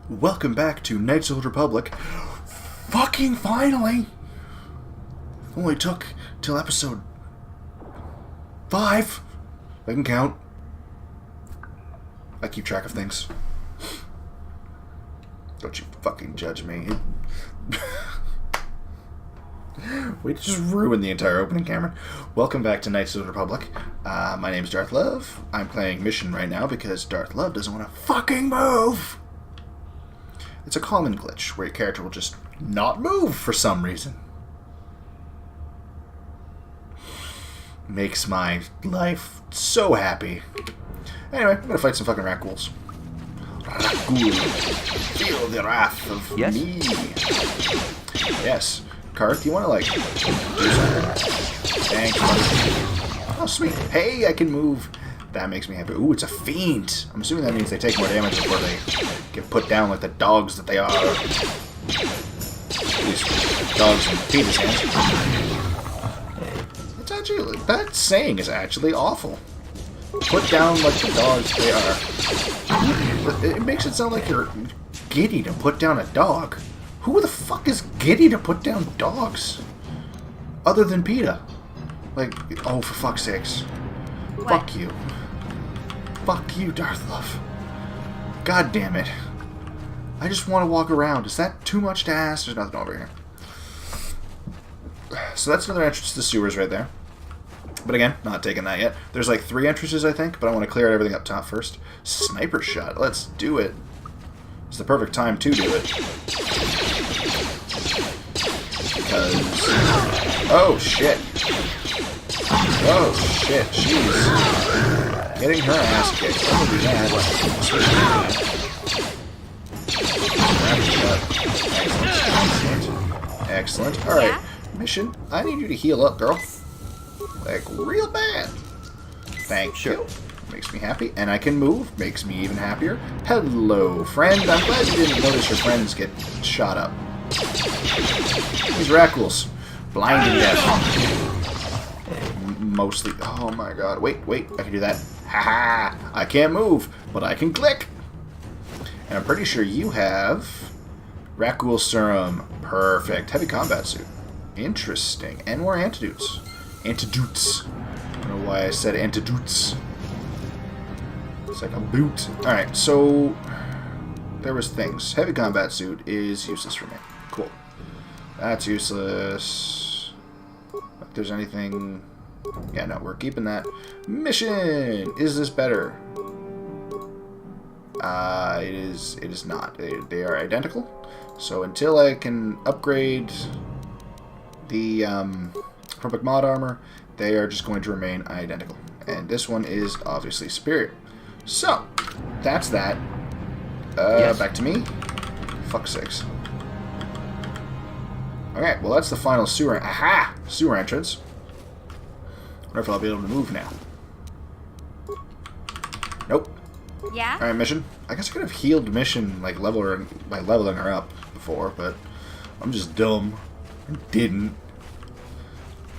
Welcome back to Knights of the Old Republic. Fucking finally! Only took till episode 5. I can count. I keep track of things. Don't you fucking judge me. We just ruined the entire opening, Cameron. Welcome back to Knights of the Republic. My name's Darth Love. I'm playing Mission right now because Darth Love doesn't want to fucking move! It's a common glitch where your character will just not move for some reason. Makes my life so happy. Anyway, I'm gonna fight some fucking Rakghouls. Rakghoul, feel the wrath of me. Yes. Karth, you wanna like do something? Thanks, buddy. Oh, sweet. Hey, I can move. That makes me happy. Ooh, it's a fiend. I'm assuming that means they take more damage before they get put down like the dogs that they are. These dogs in Peter's hands. It's actually, that saying is actually awful. Put down like the dogs they are. It makes it sound like you're giddy to put down a dog. Who the fuck is giddy to put down dogs? Other than PETA. Like, oh, for fuck's sakes. What? Fuck you. Fuck you, Darth Love. God damn it. I just want to walk around. Is that too much to ask? There's nothing over here. So that's another entrance to the sewers right there. But again, not taking that yet. There's like 3 entrances, I think, but I want to clear out everything up top first. Sniper shot. Let's do it. It's the perfect time to do it. Because... oh, shit. Oh, shit. Jeez. Getting her ass kicked. I'm gonna do that. Excellent. Excellent. Alright. Yeah? Mission. I need you to heal up, girl. Like, real bad. Thank you. Makes me happy. And I can move. Makes me even happier. Hello, friend. I'm glad you didn't notice your friends get shot up. These Rakghouls. Blinding death. Mostly. Oh my god. Wait. I can do that. Haha. I can't move, but I can click. And I'm pretty sure you have Rakghoul Serum. Perfect. Heavy combat suit. Interesting. And more antidotes. Antidotes. I don't know why I said antidotes. It's like a boot. Alright, so there was things. Heavy combat suit is useless for me. Cool. That's useless. If there's anything... yeah, no, we're keeping that. Mission! Is this better? It is not. They are identical. So until I can upgrade the Republic mod armor, they are just going to remain identical. And this one is obviously superior. So, that's that. Yes. Back to me. Fuck sakes. Okay, well that's the final sewer. Aha! Sewer entrance. Wonder if I'll be able to move now. Nope. Yeah? Alright, Mission. I guess I could have healed Mission like by leveling her up before, but I'm just dumb. I didn't.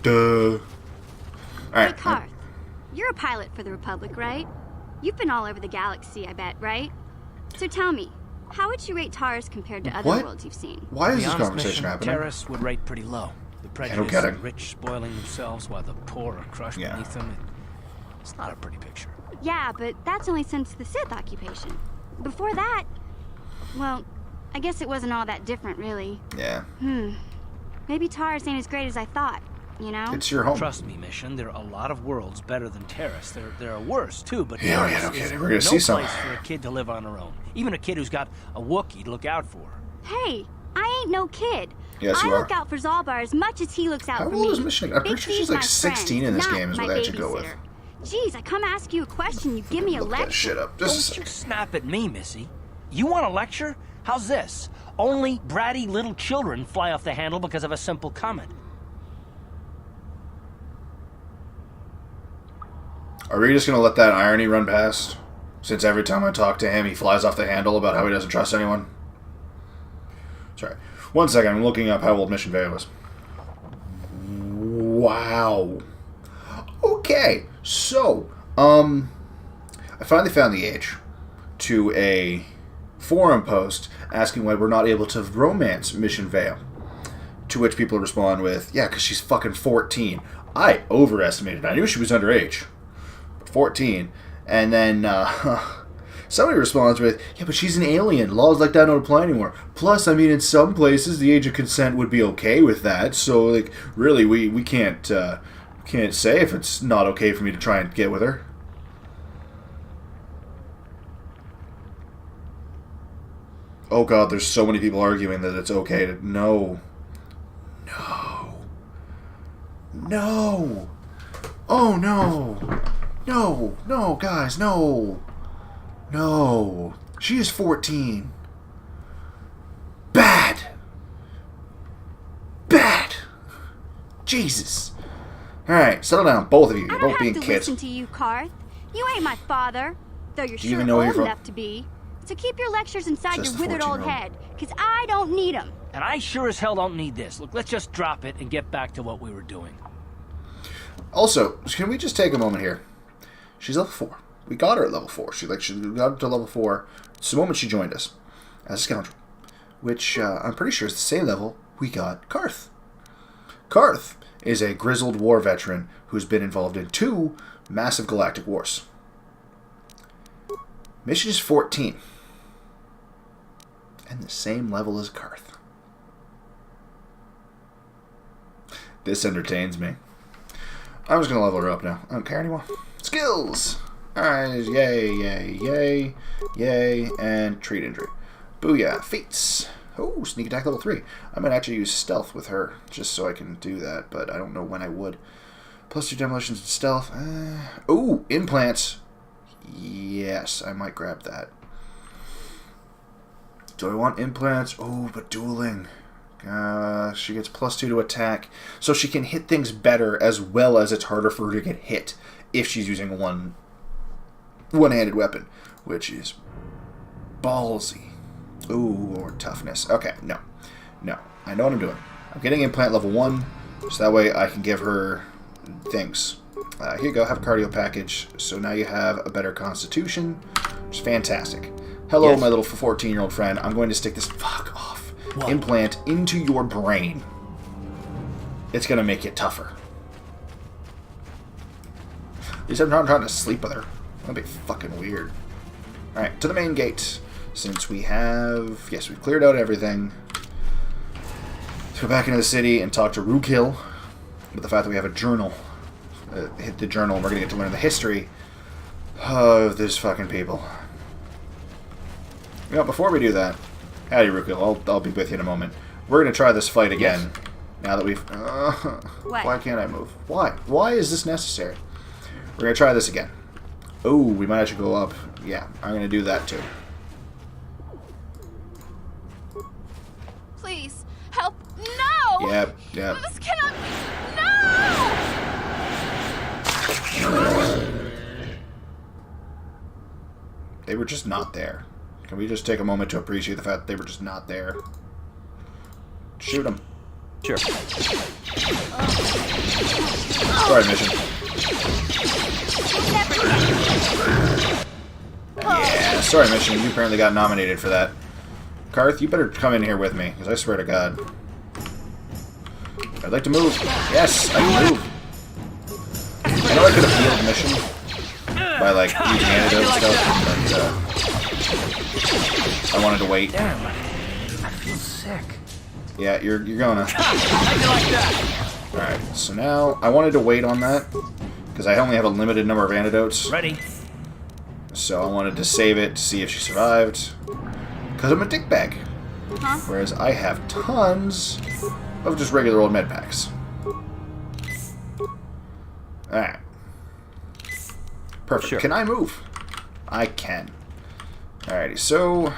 Duh. Hey, Alright. Karth, you're a pilot for the Republic, right? You've been all over the galaxy, I bet, right? So tell me, how would you rate Taurus compared to other What? worlds you've seen? Why To is be this honest, conversation Mission, happening? Terrorists would rate pretty low. The don't prejudice get and it. rich spoiling themselves while the poor are crushed Yeah. beneath them. It's not a pretty picture. Yeah, but that's only since the Sith occupation. Before that, well, I guess it wasn't all that different, really. Yeah. Maybe Taurus ain't as great as I thought, you know? It's your home. Trust me, Mission, there are a lot of worlds better than Terrace. There are worse, too, but Yeah, Terrace okay, is we're gonna no see some. place for a kid to live on her own. Even a kid who's got a Wookiee to look out for. Hey, I ain't no kid. Yes, I you are. look out for Zalbar as much as he looks out How for old me. is Mission? I'm pretty Big sure she's C's like my 16 friend, in this not game is my what I should go with. babysitter. Jeez, I come ask you a question, you give me a Look that lecture. shit up. Just a Don't you sec. snap at me, Missy. You want a lecture? How's this? Only bratty little children fly off the handle because of a simple comment. Are we just gonna let that irony run past? Since every time I talk to him, he flies off the handle about how he doesn't trust anyone. Sorry. 1 second, I'm looking up how old Mission Vale is. Wow. Okay, so, I finally found the age to a forum post asking why we're not able to romance Mission Vale. To which people respond with, yeah, because she's fucking 14. I overestimated. I knew she was underage. 14. And then somebody responds with, yeah, but she's an alien. Laws like that don't apply anymore. Plus, I mean, in some places, the age of consent would be okay with that. So, like, really, we can't say if it's not okay for me to try and get with her. Oh god, there's so many people arguing that it's okay to... No. No. No. Oh, no. No. No, guys, no. No. She is 14. Bad. Bad. Jesus. Alright, settle down, both of you. You're both being I don't have to kids. listen to you, Karth. You ain't my father, though you're Do you sure even know where old you're from? enough to be. So keep your lectures inside Just your a withered old 14-year-old. head, because I don't need them. And I sure as hell don't need this. Look, let's just drop it and get back to what we were doing. Also, can we just take a moment here? She's level 4. We got her at level 4. She got up to level 4. It's the moment she joined us as a scoundrel, which I'm pretty sure is the same level we got Karth. Karth is a grizzled war veteran who's been involved in 2 massive galactic wars. Mission is 14. And the same level as Karth. This entertains me. I'm just going to level her up now. I don't care anymore. Skills! Alright, yay, yay, yay, yay, and treat injury. Booyah. Feats. Oh, sneak attack level 3. I might actually use stealth with her, just so I can do that, but I don't know when I would. Plus 2 demolitions and stealth. Ooh, implants. Yes, I might grab that. Do I want implants? Oh, but dueling. She gets plus 2 to attack, so she can hit things better, as well as it's harder for her to get hit if she's using a one-handed weapon, which is ballsy. Ooh, or toughness. Okay, no. I know what I'm doing. I'm getting implant level 1, so that way I can give her things. Here you go, have a cardio package. So now you have a better constitution, which is fantastic. Hello, Yes. my little 14-year-old friend. I'm going to stick this fuck off What? implant into your brain. It's going to make it tougher. At least I'm not trying to sleep with her. That'd be fucking weird. Alright, to the main gate. Since we have... Yes, we've cleared out everything. Let's go back into the city and talk to Rookhill. But the fact that we have a journal. Hit the journal and we're going to get to learn the history of this fucking people. You know, before we do that... Howdy, Rookhill. I'll be with you in a moment. We're going to try this fight again. Yes. Now that we've... What? Why can't I move? Why? Why is this necessary? We're going to try this again. Oh, we might actually go up. Yeah, I'm going to do that too. Please, help. No! Yep. This cannot... No! They were just not there. Can we just take a moment to appreciate the fact that they were just not there? Shoot them. Sure. Sorry, mission. Yeah, sorry, mission. You apparently got nominated for that. Karth, you better come in here with me, because I swear to God. I'd like to move. Yes, I can move. I know I could have healed the mission by, like, using antidote stuff, but I wanted to wait. Damn, I feel sick. Yeah, you're gonna. How'd you like that? Alright, so now I wanted to wait on that, because I only have a limited number of antidotes. Ready? So I wanted to save it to see if she survived. Because I'm a dickbag. Huh? Whereas I have tons of just regular old med packs. Alright. Perfect. Sure. Can I move? I can. Alrighty, so...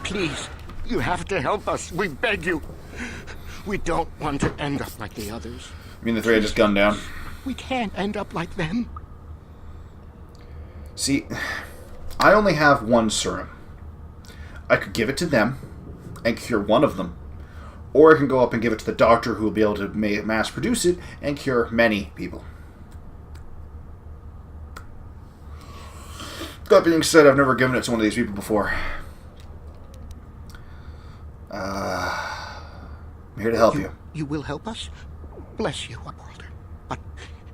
Please, you have to help us. We beg you. We don't want to end up like the others. I mean the 3 I just gunned down. We can't end up like them. See, I only have 1 serum. I could give it to them and cure one of them. Or I can go up and give it to the doctor who will be able to mass produce it and cure many people. That being said, I've never given it to one of these people before. I'm here to help you. You will help us? Bless you, Upworlder. But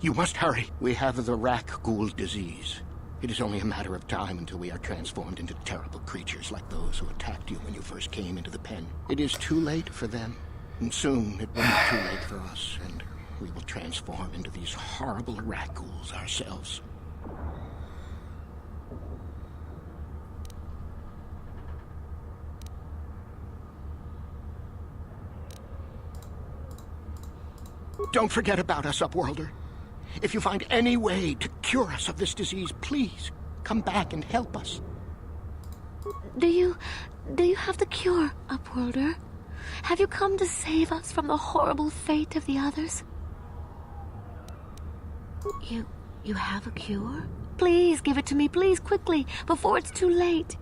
you must hurry. We have the Rakghoul disease. It is only a matter of time until we are transformed into terrible creatures like those who attacked you when you first came into the pen. It is too late for them, and soon it will be too late for us, and we will transform into these horrible Rakghouls ourselves. Don't forget about us, Upworlder. If you find any way to cure us of this disease, please come back and help us. Do you have the cure, Upworlder? Have you come to save us from the horrible fate of the others? You have a cure? Please give it to me, please, quickly, before it's too late.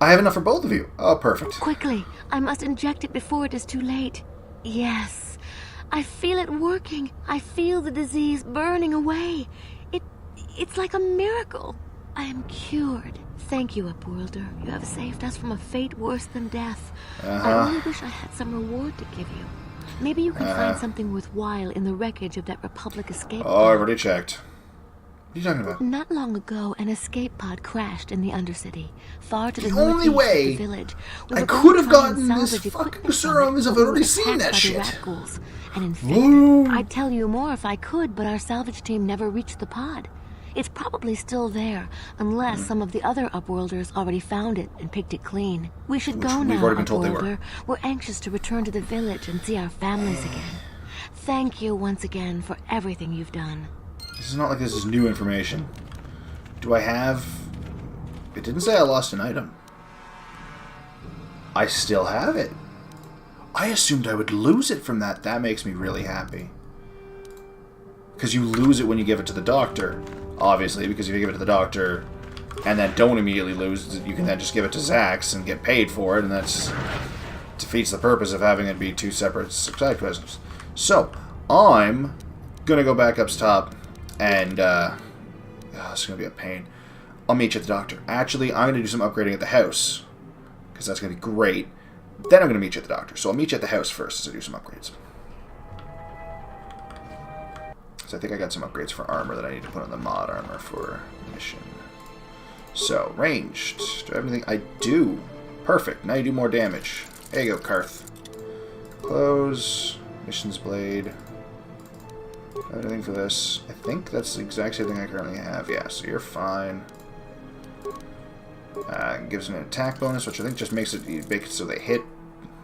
I have enough for both of you. Oh, perfect. Quickly, I must inject it before it is too late. Yes, I feel it working. I feel the disease burning away. It's like a miracle. I am cured. Thank you, Upworlder. You have saved us from a fate worse than death. I only wish I had some reward to give you. Maybe you can find something worthwhile in the wreckage of that Republic escape pod. Oh, I already checked. What are you talking about? Not long ago, an escape pod crashed in the Undercity, far to the only northeast way of the village. I could have gotten this fucking serum is if I'd already seen that shit. And infected. I'd tell you more if I could, but our salvage team never reached the pod. It's probably still there, unless some of the other Upworlders already found it and picked it clean. We should go now, we've already been told they were. Upworlder. We're anxious to return to the village and see our families again. Thank you once again for everything you've done. This is not like this is new information. Do I have... It didn't say I lost an item. I still have it. I assumed I would lose it from that. That makes me really happy. Because you lose it when you give it to the doctor. Obviously, because if you give it to the doctor and then don't immediately lose it, you can then just give it to Zax and get paid for it, and that defeats the purpose of having it be two separate side quests. So, I'm going to go back up top, and it's going to be a pain. I'll meet you at the doctor. Actually, I'm going to do some upgrading at the house, because that's going to be great. Then I'm going to meet you at the doctor. So I'll meet you at the house first as I do some upgrades. So I think I got some upgrades for armor that I need to put on the mod armor for the mission. So, ranged. Do I have anything? I do. Perfect. Now you do more damage. There you go, Karth. Close. Missions blade. Do I have anything for this? I think that's the exact same thing I currently have. Yeah, so you're fine. Gives them an attack bonus, which I think just makes it so they hit.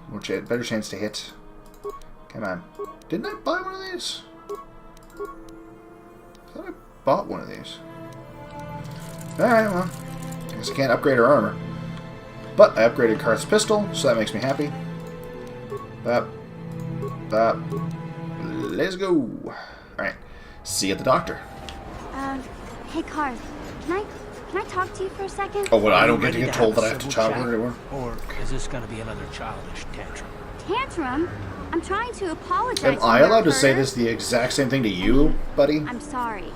Which had better chance to hit. Come on. Didn't I buy one of these? I thought I bought one of these. Alright, well. I guess I can't upgrade her armor. But I upgraded Karth's pistol, so that makes me happy. Let's go. Alright. See you at the doctor. Hey, Karth. Can I talk to you for a second? Oh, what? I don't get to Ready get have told a that I have to civil travel chat? everywhere? Or is this going to be another childish tantrum? Tantrum? I'm trying to apologize. Am I allowed to say this the exact same thing to you, buddy? I'm sorry.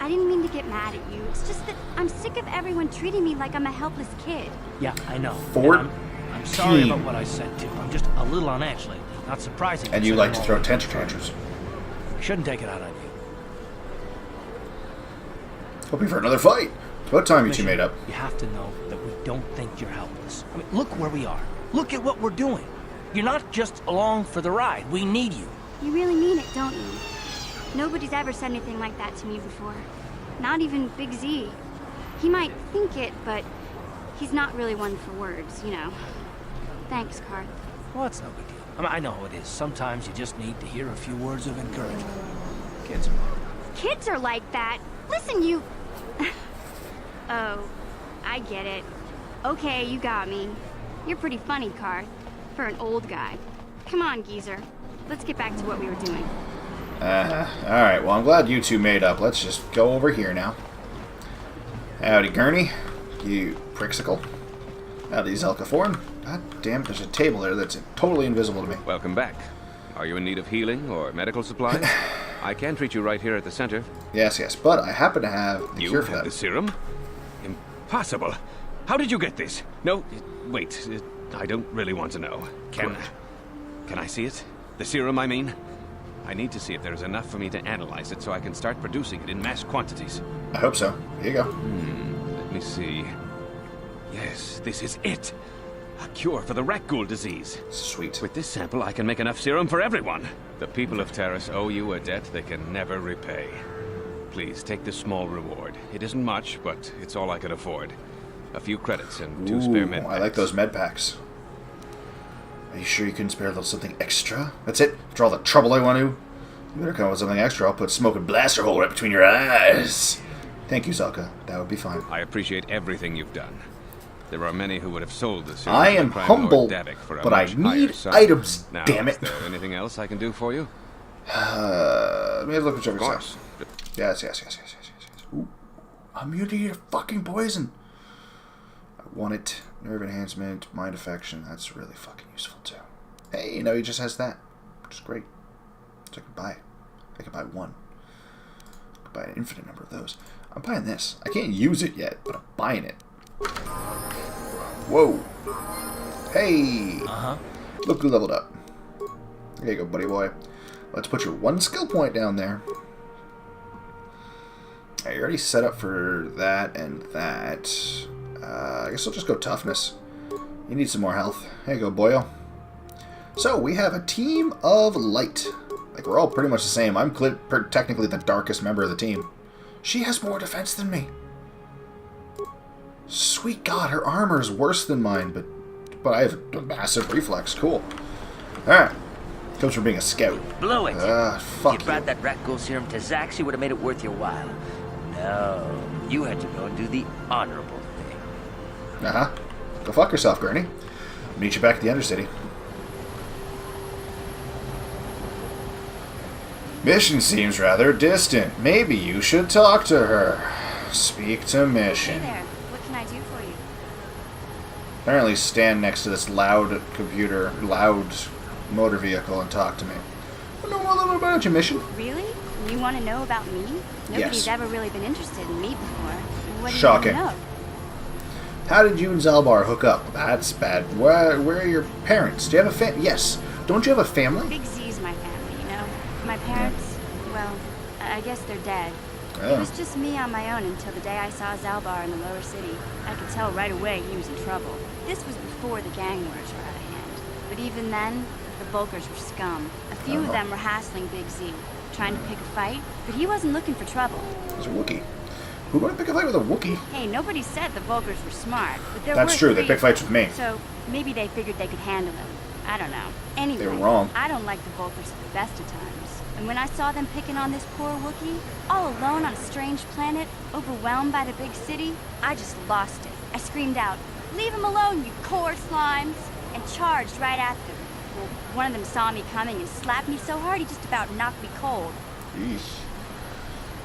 I didn't mean to get mad at you. It's just that I'm sick of everyone treating me like I'm a helpless kid. Yeah, I know. 14. And I'm sorry about what I said, too. I'm just a little on edge lately. Not surprising. And you like to throw tension tantrums. I shouldn't take it out on you. Hoping for another fight. It's about time you two made up. You have to know that we don't think you're helpless. I mean, look where we are. Look at what we're doing. You're not just along for the ride. We need you. You really mean it, don't you? Nobody's ever said anything like that to me before. Not even Big Z. He might think it, but he's not really one for words, you know. Thanks, Karth. Well, it's no big deal. I mean, I know how it is. Sometimes you just need to hear a few words of encouragement. Kids are like that. Kids are like that. Listen, you... Oh, I get it. Okay, you got me. You're pretty funny, Karth, for an old guy. Come on, geezer. Let's get back to what we were doing. Alright, well, I'm glad you two made up. Let's just go over here now. Howdy, Gurney. You prixicle. Howdy, Zelkaforn. God damn it, there's a table there that's totally invisible to me. Welcome back. Are you in need of healing or medical supplies? I can treat you right here at the center. Yes, yes, but I happen to have the You cure for have that. the serum? Impossible. How did you get this? No, wait. I don't really want to know. Can I see it? The serum, I mean? I need to see if there's enough for me to analyze it so I can start producing it in mass quantities. I hope so. Here you go. Let me see. Yes, this is it. A cure for the Rakghoul disease. Sweet. With this sample, I can make enough serum for everyone. The people of Terrace owe you a debt they can never repay. Please, take this small reward. It isn't much, but it's all I can afford. A few credits and 2 spare med packs. I like those med packs. Are you sure you couldn't spare a little something extra? That's it? After all the trouble I want to? You better come up with something extra. I'll put smoke and blaster hole right between your eyes. Thank you, Zelka. That would be fine. I appreciate everything you've done. There are many who would have sold the serum I to am Crime humble, Lord Davik for a but I much need higher sum. items, Now, damn it. Is there anything else I can do for you? Let me look at your Of course. Yes. Ooh. Immunity to fucking poison. I want it. Nerve enhancement, mind affection. That's really fucking useful too. Hey, now he just has that, which is great. So I can buy it. I can buy one. I can buy an infinite number of those. I'm buying this. I can't use it yet, but I'm buying it. Whoa. Hey. Look who leveled up. There you go, buddy boy. Let's put your 1 skill point down there. Right, you're already set up for that and that. I guess I'll just go toughness. You need some more health. There you go, boyo. So, we have a team of light. Like, we're all pretty much the same. I'm technically the darkest member of the team. She has more defense than me. Sweet God, her armor is worse than mine, but I have a massive reflex. Cool. Alright. Comes from being a scout. Blew it. Fuck You brought that Rakghoul serum to Zack, she would have made it worth your while. No, you had to go and do the honorable thing. Uh-huh. Go fuck yourself, Gurney. I'll meet you back at the Undercity. Mission seems rather distant. Maybe you should talk to her. Speak to Hey Mission. there. What can I do for you? Apparently stand next to this loud motor vehicle and talk to me. I know a little bit about you, Mission. Really? You want to know about me? Nobody's Yes. ever really been interested in me before. What do Shocking. you want to know? How did you and Zalbar hook up? That's bad. Where are your parents? Do you have a family? Yes. Don't you have a family? Big Z's my family, you know? My parents, well, I guess they're dead. Oh. It was just me on my own until the day I saw Zalbar in the lower city. I could tell right away he was in trouble. This was before the gang wars were out of hand. But even then, the Volkers were scum. A few of them were hassling Big Z, trying to pick a fight, but he wasn't looking for trouble. He's a Wookiee. Who would pick a fight with a Wookiee? Hey, nobody said the Volkers were smart, but there That's were true, they 3 pick of fights them. with me. So maybe they figured they could handle him. I don't know. Anyway, They were wrong. I don't like the Volkers at the best of times. And when I saw them picking on this poor Wookiee, all alone on a strange planet, overwhelmed by the big city, I just lost it. I screamed out, "Leave him alone, you core slimes!" and charged right at them. Well, one of them saw me coming and slapped me so hard he just about knocked me cold. Eesh.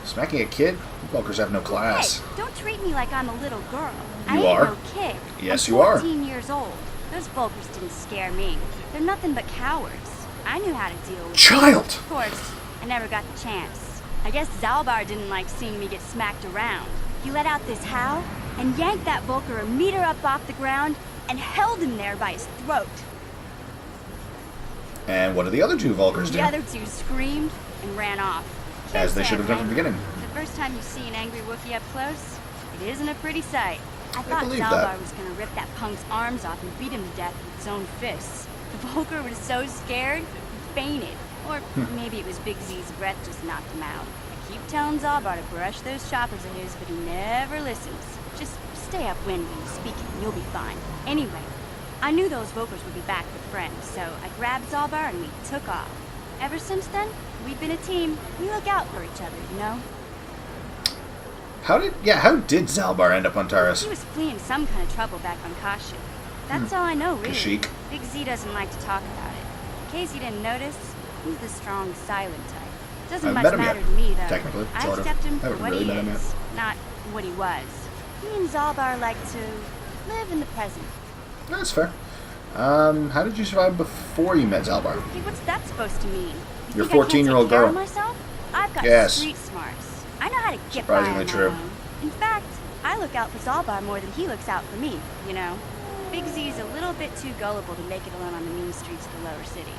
Smacking a kid? Walkers have no class. Hey, don't treat me like I'm a little girl. I You ain't are. no kid. Yes, I'm you are. 14 years old. Those Volkers didn't scare me. They're nothing but cowards. I knew how to deal with Child! Of course, I never got the chance. I guess Zalbar didn't like seeing me get smacked around. He let out this howl and yanked that Volker a meter up off the ground and held him there by his throat. And what did the other 2 Vulkars do? The other 2 screamed and ran off. As they should have done from the beginning. The first time you see an angry Wookiee up close, it isn't a pretty sight. I thought believe Zalbar that. was going to rip that punk's arms off and beat him to death with his own fists. The Volker was so scared, he fainted. Or maybe it was Big Z's breath just knocked him out. I keep telling Zalbar to brush those choppers of his, but he never listens. Just stay upwind when you speak and you'll be fine. Anyway, I knew those Volkers would be back with friends, so I grabbed Zalbar and we took off. Ever since then, we've been a team. We look out for each other, you know? How did Zalbar end up on He Taurus? was fleeing some kind of trouble back on Kashyyyk. That's all I know, really. Kashyyyk. Big Z doesn't like to talk about it. In case you didn't notice, he's the strong, silent type. Doesn't I've much met him matter yet, to me, though. technically, I sort of. accept him I for haven't what really he met him yet. is, not what he was. Me and Zalbar like to live in the present. That's fair. How did you survive before you met Zalbar? Hey, what's that supposed to mean? You You're think I can't 14-year-old take care girl. of myself? I've got Yes. street smarts. I know how to get by Surprisingly on my true. own. In fact, I look out for Zalbar more than he looks out for me, you know. Big Z's a little bit too gullible to make it alone on the mean streets of the lower city.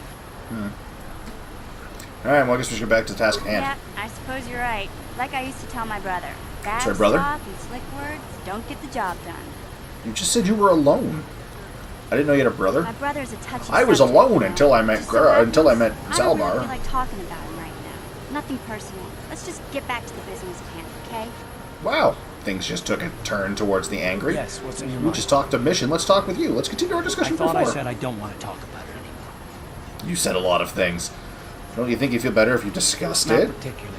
Alright, well, I guess we should get back to the task at hand. Yeah, I suppose you're right. Like I used to tell my brother. Bad Sorry, brother? talk and slick words don't get the job done. You just said you were alone. I didn't know you had a brother. My brother's a touchy I was subject, alone you know. until I met Just so happens until I met I don't really Zalbar. feel like talking about him right now. Nothing personal. Let's just get back to the business at hand, okay? Wow, things just took a turn towards the angry. Yes, what's in your We mind? just talked a mission. Let's talk with you. Let's continue our I discussion thought before. I said I don't want to talk about it anymore. You said a lot of things. Don't you think you feel better if you discussed Not it? particularly.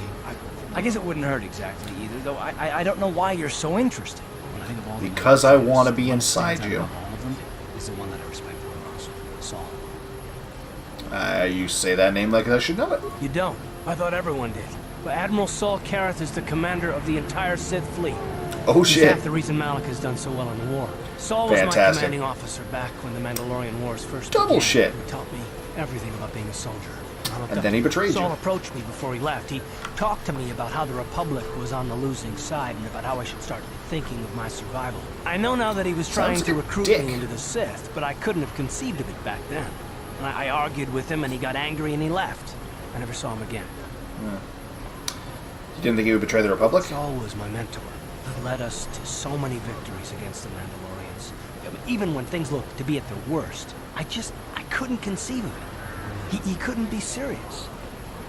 I guess it wouldn't hurt exactly either, though I don't know why you're so interested. When I think of all the Because good I things, wanna be one of the inside things I you. love all of them is the one that I respect the most, Saul. You say that name like I should know it. You don't. I thought everyone did. But Admiral Saul Karath is the commander of the entire Sith fleet. Oh He's shit. half the reason Malik has done so well in the war. Saul was my Fantastic. commanding officer back when the Mandalorian Wars first Double began. shit. He taught me everything about being a soldier. I looked And up then he to him. betrayed Saul you. approached me before he left. He talked to me about how the Republic was on the losing side and about how I should start thinking of my survival. I know now that he was trying Sounds to like a recruit dick. me into the Sith, but I couldn't have conceived of it back then. I argued with him and he got angry and he left. I never saw him again. You didn't think he would betray the Republic? Saul was my mentor. He led us to so many victories against the Mandalorians. Even when things looked to be at their worst, I couldn't conceive of it. He couldn't be serious.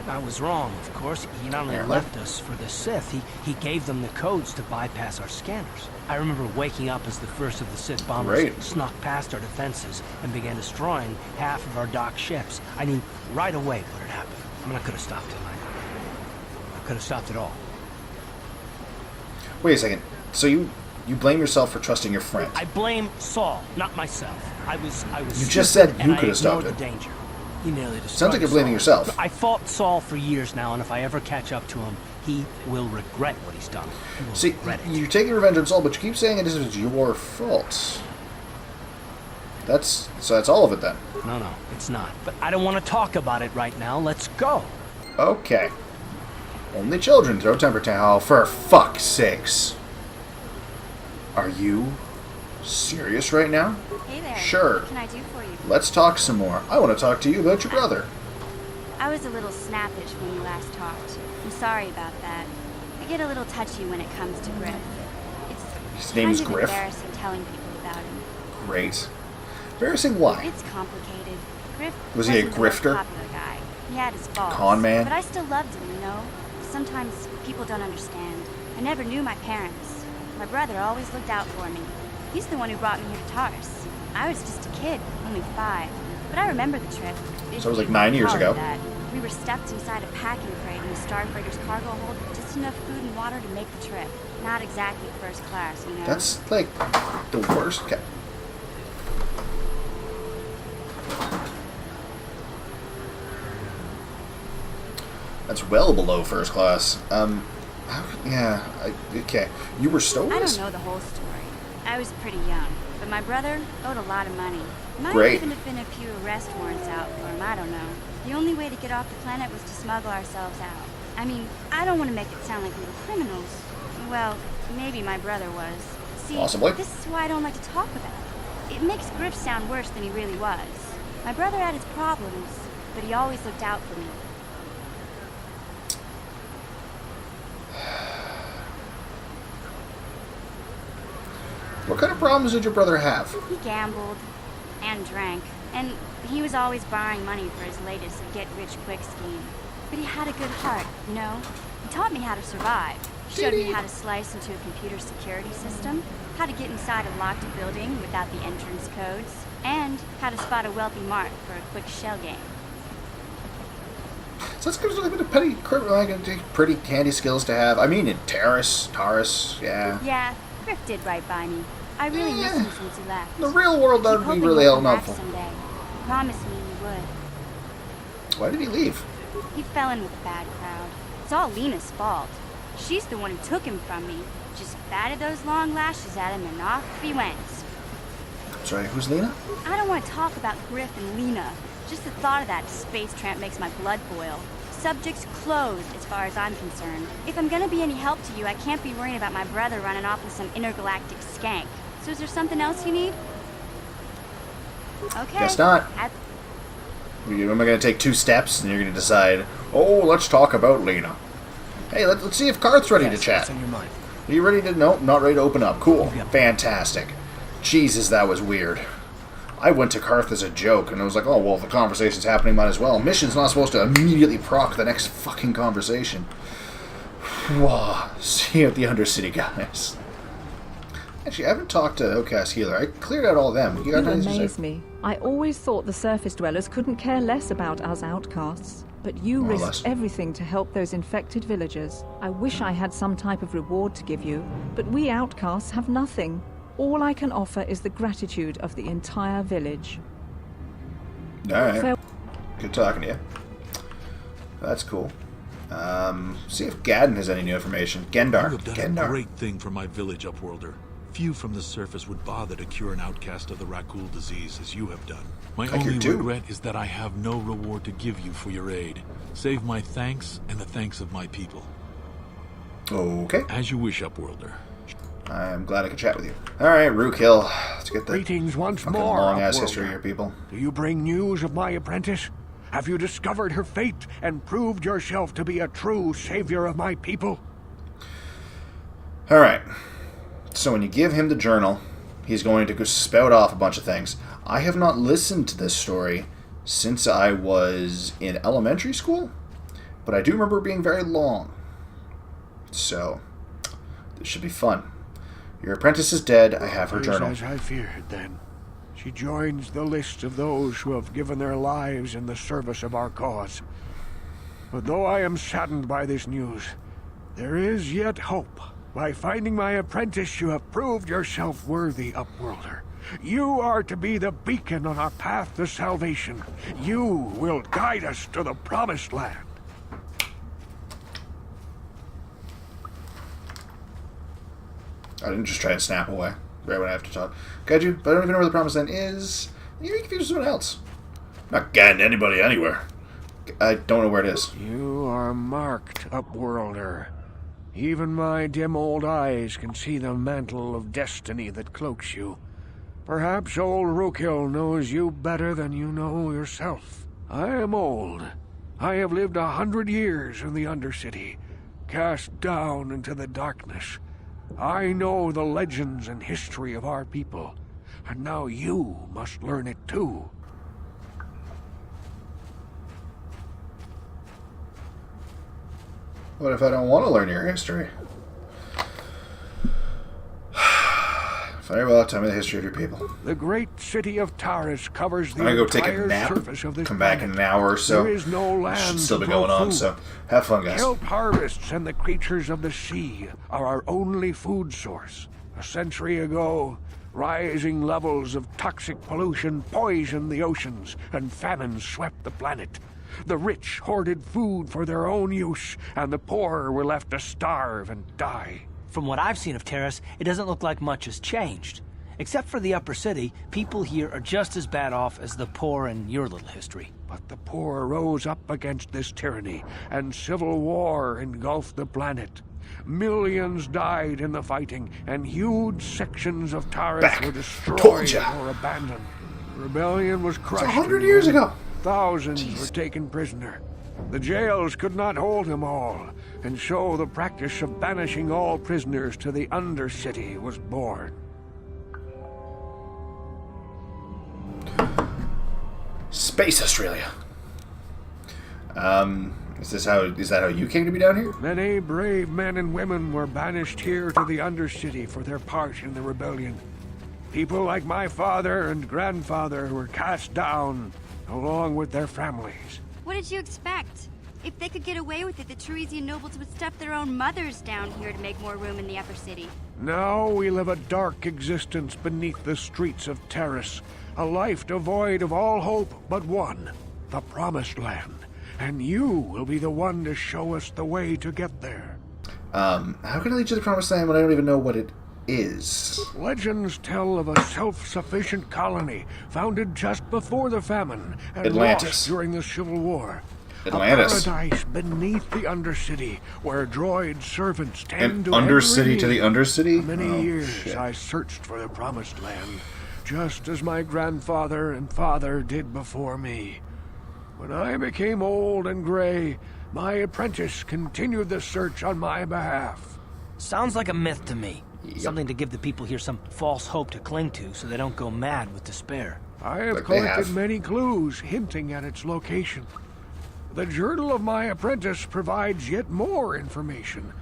I was wrong, of course. He not only Yeah. left us for the Sith, he gave them the codes to bypass our scanners. I remember waking up as the first of the Sith bombers Great. snuck past our defenses and began destroying half of our docked ships. I knew right away what had happened. I mean, I could have stopped it. I could have stopped it all. Wait a second. So you blame yourself for trusting your friend? I blame Saul, not myself. I was. You just stupid, said you and could have I ignored stopped the it. danger. He nearly destroyed Sounds like you're us blaming all. yourself. I fought Saul for years now, and if I ever catch up to him, he will regret what he's done. He will See, regret it. you're taking revenge on Saul, but you keep saying it is your fault. That's all of it then. No, it's not. But I don't want to talk about it right now. Let's go. Okay. Only children throw temper tantrums. Oh, for fuck's sakes. Are you serious right now? Hey there. Sure. What can I do for you? Let's talk some more. I want to talk to you about your brother. I was a little snappish when we last talked. I'm sorry about that. I get a little touchy when it comes to Griff. It's His name is kind of Griff? embarrassing telling people about him. Great. Embarrassing why? It's complicated. Griff Was he a wasn't the most grifter? popular guy. He had his faults. Con man? But I still loved him, you know? Sometimes people don't understand. I never knew my parents. My brother always looked out for me. He's the one who brought me here to Tars. I was just a kid, only 5. But I remember the trip. So it was like 9 years ago. That. We were stuffed inside a packing crate in the Starfreighter's cargo hold with just enough food and water to make the trip. Not exactly first class, you know? That's like the worst. That's well below first class. Okay. You were I stowaway? don't know the whole story. I was pretty young, but my brother owed a lot of money. Might Great. even have been a few arrest warrants out for him, I don't know. The only way to get off the planet was to smuggle ourselves out. I mean, I don't want to make it sound like we were criminals. Well, maybe my brother was. See, Possibly. this is why I don't like to talk about it. It makes Griff sound worse than he really was. My brother had his problems, but he always looked out for me. What kind of problems did your brother have? He gambled and drank, and he was always borrowing money for his latest get-rich-quick scheme. But he had a good heart, you know? He taught me how to survive. He showed me how to slice into a computer security system, how to get inside a locked building without the entrance codes, and how to spot a wealthy mark for a quick shell game. So that's a bit of pretty handy skills to have. I mean, in Taurus, yeah. Yeah, Griff did right by me. I really miss him since he left. The real world Keep would be hoping really he'll come back helpful. someday. Promise me he would. Why did he leave? He fell in with a bad crowd. It's all Lena's fault. She's the one who took him from me. Just batted those long lashes at him and off he went. Sorry, who's Lena? I don't want to talk about Griff and Lena. Just the thought of that space tramp makes my blood boil. Subject's closed as far as I'm concerned. If I'm gonna be any help to you, I can't be worrying about my brother running off with some intergalactic skank. So is there something else you need? Okay. Guess not. Am I going to take 2 steps and you're going to decide, oh, let's talk about Lena. Hey, let's see if Karth's ready to chat. What's on your mind? Are you ready to... Nope, not ready to open up. Cool. Yeah. Fantastic. Jesus, that was weird. I went to Karth as a joke, and I was like, oh, well, if the conversation's happening, might as well. Mission's not supposed to immediately proc the next fucking conversation. Whoa. See you at the Undercity, guys. Actually, I haven't talked to Outcast Healer. I cleared out all of them. You got You anything to say? amaze me. I always thought the surface dwellers couldn't care less about us outcasts. But you More or risked less. everything to help those infected villagers. I wish I had some type of reward to give you, but we outcasts have nothing. All I can offer is the gratitude of the entire village. Alright. Fair- Good talking to you. That's cool. See if Gadden has any new information. Gendar. You have done a Gendar. great thing for my village, Upworlder. Few from the surface would bother to cure an outcast of the Rakul disease as you have done. My Like you only do. regret is that I have no reward to give you for your aid. Save my thanks and the thanks of my people. Okay. As you wish, Upworlder. I'm glad I could chat with you. Alright, Rook Hill. Let's get the Greetings once fucking more, long-ass Upworlder. history here, people. Do you bring news of my apprentice? Have you discovered her fate and proved yourself to be a true savior of my people? Alright. So when you give him the journal, he's going to go spout off a bunch of things. I have not listened to this story since I was in elementary school, but I do remember it being very long. So, this should be fun. Your apprentice is dead. I have her It is journal. as I feared, then. She joins the list of those who have given their lives in the service of our cause. But though I am saddened by this news, there is yet hope. By finding my apprentice, you have proved yourself worthy, Upworlder. You are to be the beacon on our path to salvation. You will guide us to the promised land. I didn't just try and snap away right when I have to talk. Got you, but I don't even know where the promised land is. You're confused with someone else. I'm not getting anybody anywhere. I don't know where it is. You are marked, Upworlder. Even my dim old eyes can see the mantle of destiny that cloaks you. Perhaps old Rookhill knows you better than you know yourself. I am old. I have lived 100 years in the Undercity, cast down into the darkness. I know the legends and history of our people, and now you must learn it too. What if I don't want to learn your history? Very well, tell me the history of your people. The great city of Taris covers the I'm gonna go take a entire nap. surface of this Come back in planet. an hour or so. There is no land Should still to be grow going on, food. so have fun, guys. Kelp harvests and the creatures of the sea are our only food source. A century ago, rising levels of toxic pollution poisoned the oceans, and famine swept the planet. The rich hoarded food for their own use, and the poor were left to starve and die. From what I've seen of Terrace, it doesn't look like much has changed. Except for the upper city, people here are just as bad off as the poor in your little history. But the poor rose up against this tyranny, and civil war engulfed the planet. Millions died in the fighting, and huge sections of Taris Back. were Told destroyed ya. or abandoned. Rebellion was crushed. 100 in years the end. ago. Thousands were taken prisoner. The jails could not hold them all, and so the practice of banishing all prisoners to the Undercity was born. Space Australia. Is that how you came to be down here? Many brave men and women were banished here to the Undercity for their part in the rebellion. People like my father and grandfather were cast down, along with their families. What did you expect? If they could get away with it, the Teresian nobles would stuff their own mothers down here to make more room in the upper city. Now we live a dark existence beneath the streets of Terrace, a life devoid of all hope but one, the Promised Land. And you will be the one to show us the way to get there. How can I lead you to the promised land when I don't even know what it is? Legends tell of a self-sufficient colony founded just before the famine and Atlantis. lost during the Civil War. Atlantis. A paradise beneath the Undercity, where droid servants tend An to Undercity to the Undercity? For many years, shit. I searched for the Promised Land, just as my grandfather and father did before me. When I became old and gray, my apprentice continued the search on my behalf. Sounds like a myth to me. Yep. Something to give the people here some false hope to cling to so they don't go mad with despair. I have Like they collected have. many clues hinting at its location. The journal of my apprentice provides yet more information.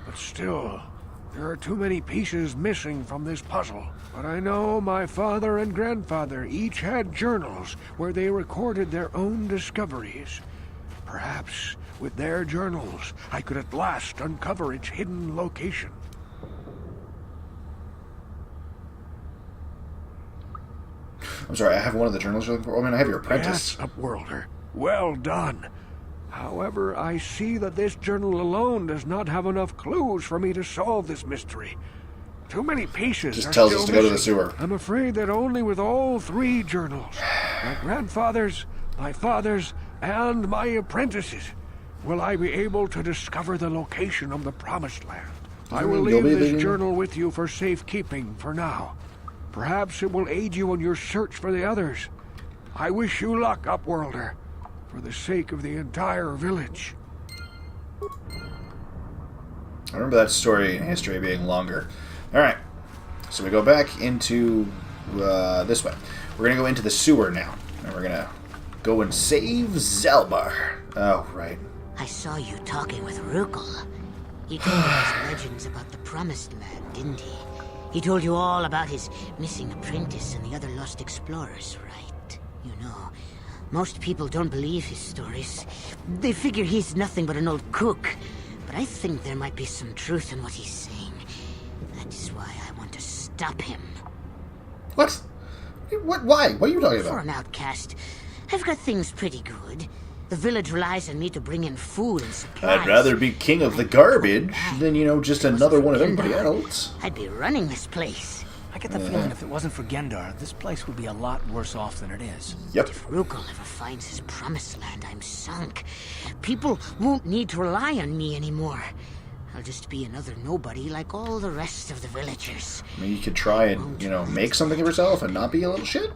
But still, there are too many pieces missing from this puzzle. But I know my father and grandfather each had journals where they recorded their own discoveries. Perhaps with their journals, I could at last uncover its hidden location. I'm sorry, I have one of the journals you're looking for. I mean, I have your apprentice. Yes, Upworlder. Well done. However, I see that this journal alone does not have enough clues for me to solve this mystery. Too many pieces Just are tells still us to go to the missing. sewer. I'm afraid that only with all three journals, my grandfather's, my father's, and my apprentice's, will I be able to discover the location of the Promised Land. I will You'll leave be this leaving? journal with you for safekeeping for now. Perhaps it will aid you in your search for the others. I wish you luck, Upworlder, for the sake of the entire village. I remember that story and history being longer. Alright, so we go back into this way. We're going to go into the sewer now. And we're going to go and save Zelbar. Oh, right. I saw you talking with Rukel. He told us legends about the Promised Land, didn't he? He told you all about his missing apprentice and the other lost explorers, right? You know, most people don't believe his stories. They figure he's nothing but an old cook. But I think there might be some truth in what he's saying. That is why I want to stop him. What? What? Why? What are you talking For about? an outcast, I've got things pretty good. The village relies on me to bring in food and supplies. I'd rather be king of the garbage than, you know, just another one of everybody else. I'd be running this place. I get the feeling if it wasn't for Gendar, this place would be a lot worse off than it is. Yep. If Rukel ever finds his Promised Land, I'm sunk. People won't need to rely on me anymore. I'll just be another nobody like all the rest of the villagers. I mean, you could try and, you know, make something of yourself and not be a little shit.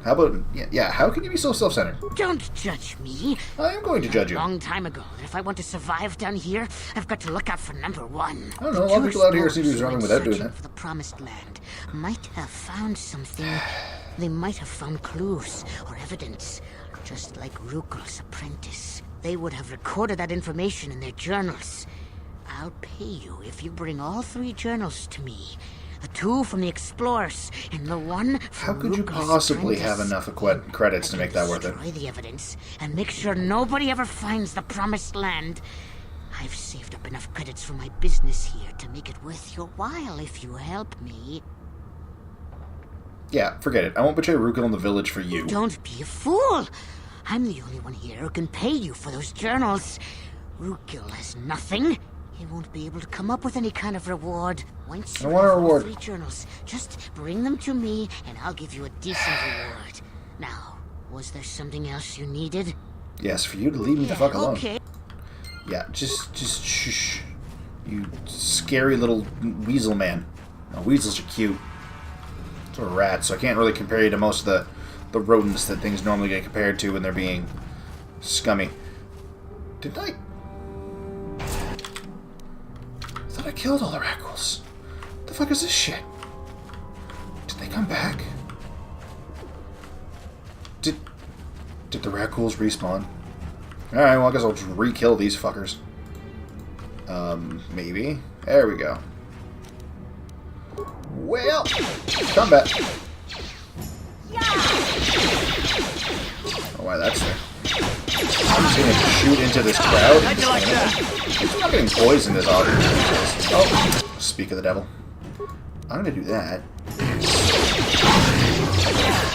How about, yeah, how can you be so self-centered? Don't judge me. I am going to judge you. A long time ago, that if I want to survive down here, I've got to look out for number one. I don't know, a lot of people out here seem to be surviving without doing that. For the Promised Land might have found something. They might have found clues or evidence, just like Rukel's apprentice. They would have recorded that information in their journals. I'll pay you if you bring all three journals to me. The two from the Explorers, and the one from How could you Rukel's possibly apprentice. have enough credits to make that worth it? Destroy the evidence and make sure nobody ever finds the Promised Land. I've saved up enough credits for my business here to make it worth your while if you help me. Yeah, forget it. I won't betray Rukel in the village for you. Don't be a fool. I'm the only one here who can pay you for those journals. Rukel has nothing. He won't be able to come up with any kind of reward. Once I you want a have all reward. three journals, just bring them to me and I'll give you a decent reward. Now, was there something else you needed? Yes, for you to leave me the fuck alone. Okay. Yeah, just shh. You scary little weasel man. Now, weasels are cute. So are rats, so I can't really compare you to most of the rodents that things normally get compared to when they're being scummy. Didn't I? I thought I killed all the Rakghouls. What the fuck is this shit? Did they come back? Did the Rakghouls respawn? Alright, well I guess I'll just re-kill these fuckers. Maybe. There we go. Well, combat. Oh, why that's there. I'm just gonna shoot into this crowd. And just I'm not getting poisoned as often. Oh, speak of the devil. I'm gonna do that.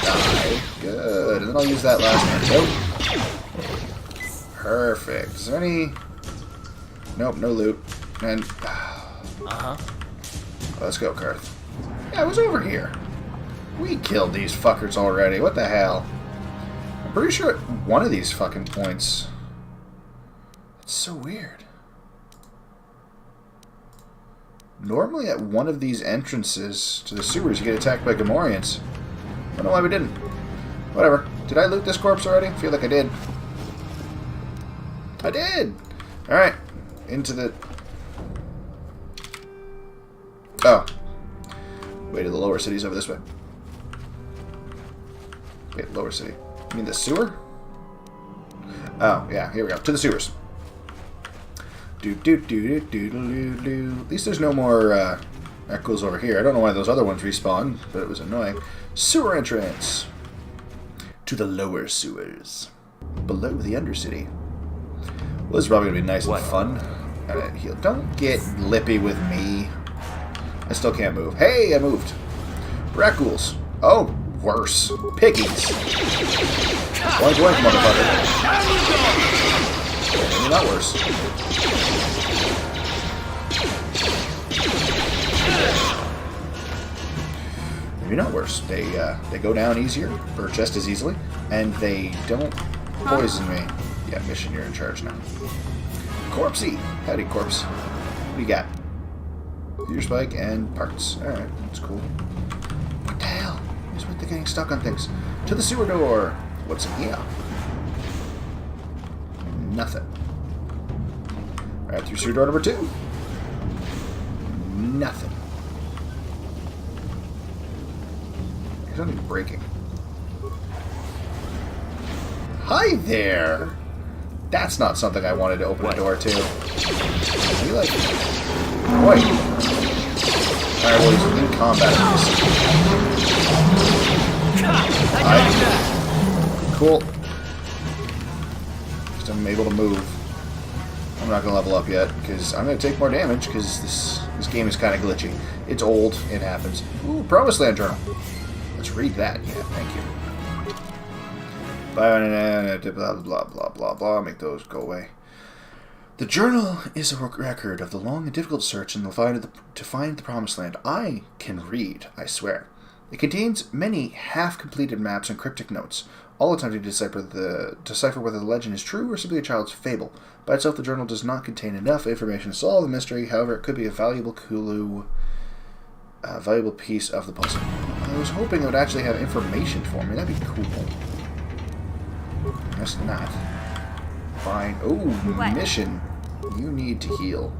Die. Good. And then I'll use that last one. Nope. Perfect. Is there any... Nope, no loot. And... Let's go, Karth. Yeah, I was over here. We killed these fuckers already. What the hell? pretty sure at one of these fucking points... It's so weird. Normally at one of these entrances to the sewers you get attacked by Gamorreans. I don't know why we didn't. Whatever. Did I loot this corpse already? I feel like I did. I did! Alright. Into the... Oh. Way to the lower city's over this way. Wait, lower city. You mean the sewer? Oh, yeah, here we go. To the sewers. At least there's no more echoes over here. I don't know why those other ones respawn, but it was annoying. Sewer entrance. To the lower sewers. Below the Undercity. Well, this is probably going to be nice and fun. Heal. Don't get lippy with me. I still can't move. Hey, I moved. Rackhools. Oh, worse. Piggies. Boink, boink, motherfucker. Maybe not worse. Maybe not worse. They go down easier, or just as easily, and they don't poison me. Yeah, Mission, you're in charge now. Corpsey! Howdy, Corpse. What do you got? Gear spike and parts. Alright, that's cool. What the hell? Who's with the getting stuck on things? To the sewer door! What's in here? Nothing. Alright, through sewer door number 2. Nothing. There's nothing breaking. Hi there! That's not something I wanted to open a door to. Are you like... Boy. Alright, well, he's in combat. Cool. Just I'm able to move. I'm not going to level up yet, because I'm going to take more damage, because this game is kind of glitchy. It's old. It happens. Ooh, Promised Land Journal. Let's read that. Yeah, thank you. Blah, blah, blah, blah, blah. Make those go away. The journal is a record of the long and difficult search to find the Promised Land. I can read, I swear. It contains many half-completed maps and cryptic notes, all attempting to decipher whether the legend is true or simply a child's fable. By itself, the journal does not contain enough information to solve the mystery. However, it could be a valuable clue, a valuable piece of the puzzle. I was hoping it would actually have information for me. That'd be cool. Guess not. Fine. Oh, mission. You need to heal.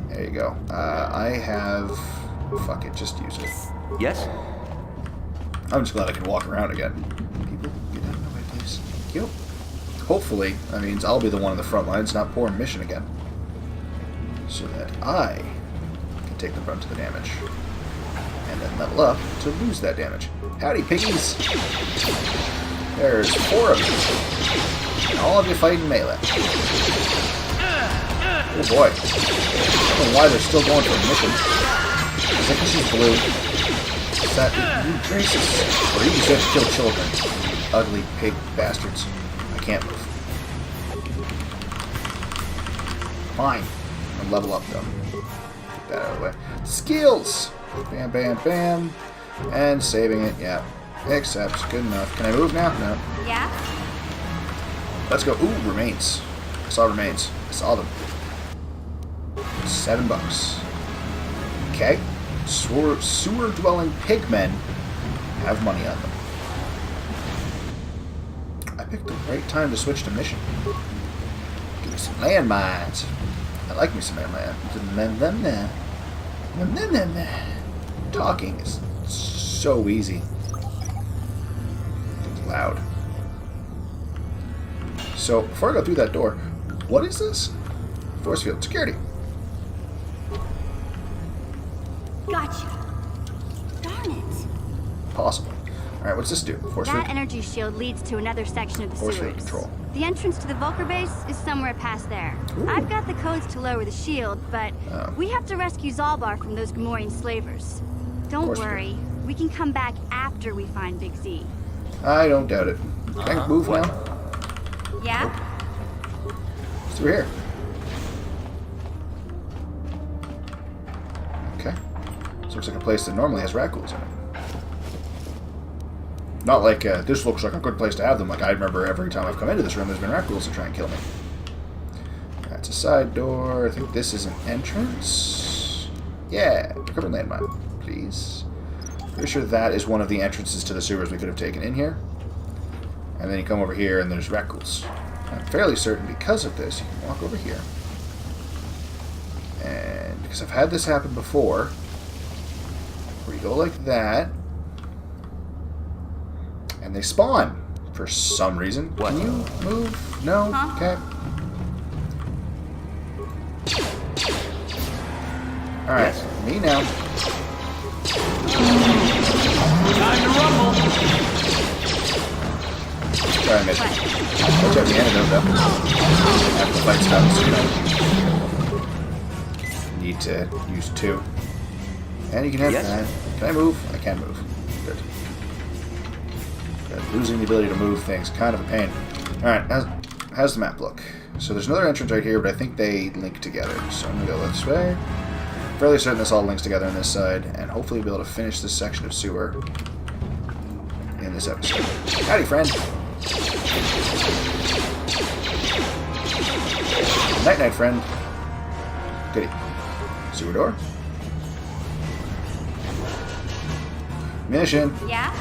There you go. I have... Fuck it, just use it. Yes? I'm just glad I can walk around again. People, get out of my way, please. Thank you. Hopefully, that means I'll be the one on the front lines, not poor mission again. So that I can take the brunt of the damage. And then level up to lose that damage. Howdy, piggies! There's 4 of you. And all of you fighting melee. Oh boy. I don't know why they're still going for a mission. Is that because she's blue? Is that... You racist. Or you just have to kill children. Ugly pig bastards. I can't move. Fine. I'm level up though. Get that out of the way. Skills! Bam, bam, bam. And saving it, yeah. Except, good enough. Can I move now? No. Yeah? Let's go. Ooh, remains. I saw remains. I saw them. $7. Okay. Sewer-dwelling pigmen have money on them. I picked the right time to switch to mission. Give me some landmines. I like me some landmines. Talking is so easy. It's loud. So, before I go through that door, what is this? Force field. Security. Gotcha. Darn it. Possible. Alright, what's this do? Force field? That energy shield leads to another section of the Force sewers. field control. The entrance to the Vulcar base is somewhere past there. Ooh. I've got the codes to lower the shield, but Oh. we have to rescue Zalbar from those Gamorrean slavers. Don't Course we worry. We can come back after we find Big Z. I don't doubt it. Can I move now? Yeah? It's through here. Okay. This looks like a place that normally has raccoons in it. Not like, this looks like a good place to have them. Like, I remember every time I've come into this room, there's been rat ghouls to try and kill me. That's a side door. I think this is an entrance. Yeah, recover landmine, please. Pretty sure that is one of the entrances to the sewers we could have taken in here. And then you come over here and there's rat ghouls. I'm fairly certain because of this, you can walk over here. And because I've had this happen before, where you go like that, and they spawn for some reason. What? Can you move? No? Huh? Okay. Alright, me now. Time to rumble! Try and miss. Watch out the antidote though. After the fight's done, so you need to use 2. And you can have that. Can I move? I can move. Good. Losing the ability to move things, kind of a pain. Alright, how's the map look? So there's another entrance right here, but I think they link together. So I'm going to go this way. Fairly certain this all links together on this side, and hopefully be able to finish this section of sewer in this episode. Howdy, friend! Night-night, friend. Goody. Sewer door. Mission. Yeah?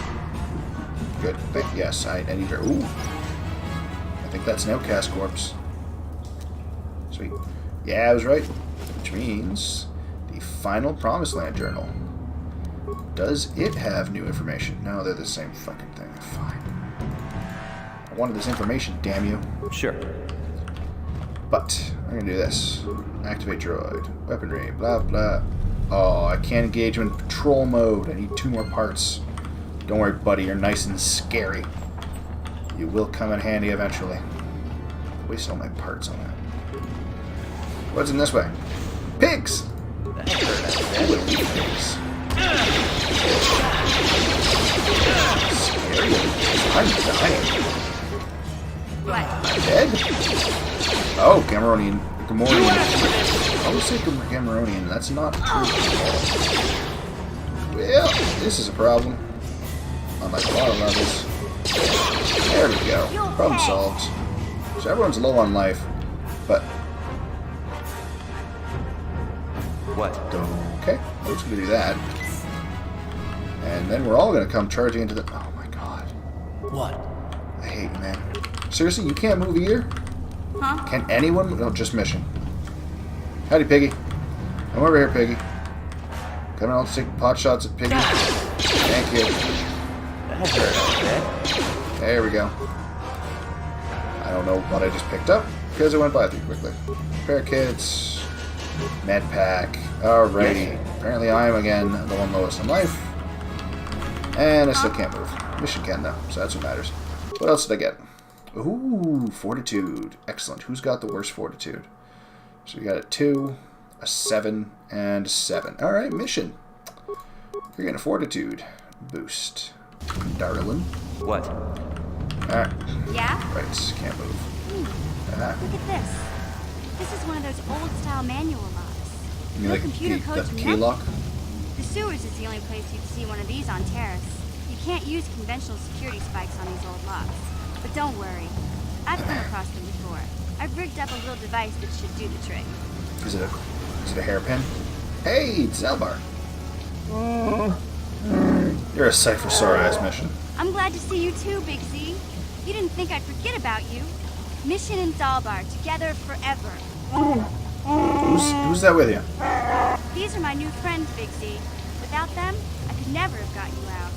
Good. Yes, I need her. Ooh. I think that's an outcast corpse. Sweet. Yeah, I was right. Which means the final Promised Land journal. Does it have new information? No, they're the same fucking thing. Fine. I wanted this information, damn you. Sure. But I'm gonna do this. Activate droid. Weaponry. Blah blah. Oh, I can't engage him in patrol mode. I need 2 more parts. Don't worry, buddy. You're nice and scary. You will come in handy eventually. Waste all my parts on that. What's in this way? Pigs! Ooh, pigs. Scary. I'm dying. What? Dead? Oh, Cameronian. Gamorrean. I always say Cameronian. That's not true. Well, this is a problem. On like a lot of levels. There we go. Problem solved. So everyone's low on life, but... What? Okay, we're just going to do that. And then we're all going to come charging into the... Oh my god. What? I hate you, man. Seriously, you can't move either? Huh? Can anyone? No, just mission. Howdy, Piggy. Come over here, Piggy. Come on, let's take pot shots at Piggy. Thank you. That hurt, There we go. I don't know what I just picked up, because it went by too quickly. Repair kits. Med pack. Alrighty. Apparently I am, again, the one lowest in life. And I still can't move. Mission can, though, so that's what matters. What else did I get? Ooh, Fortitude. Excellent. Who's got the worst Fortitude? So we got a 2, a 7, and a 7. Alright, mission. You're getting a Fortitude boost. Darlin. What? Alright. Yeah? Right, can't move. Look at this. This is one of those old-style manual locks. You mean No like computer codes, the key nothing. lock? The sewers is the only place you'd see one of these on Terrace. You can't use conventional security spikes on these old locks. But don't worry. I've come across them before. I've rigged up a little device that should do the trick. Is it a hairpin? Hey, it's Zalbar. You're a sight for sore eyes, Mission. I'm glad to see you too, Big Z. You didn't think I'd forget about you. Mission and Zalbar, together forever. Who's that with you? These are my new friends, Big Z. Without them, I could never have got you out.